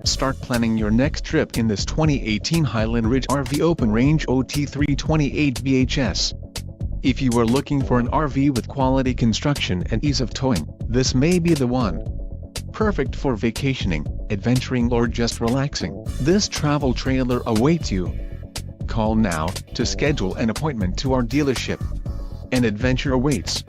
Start planning your next trip in this 2018 Highland Ridge RV Open Range OT328BHS. If you are looking for an RV with quality construction and ease of towing, this may be the one. Perfect for vacationing, adventuring or just relaxing, this travel trailer awaits you. Call now to schedule an appointment to our dealership. An adventure awaits.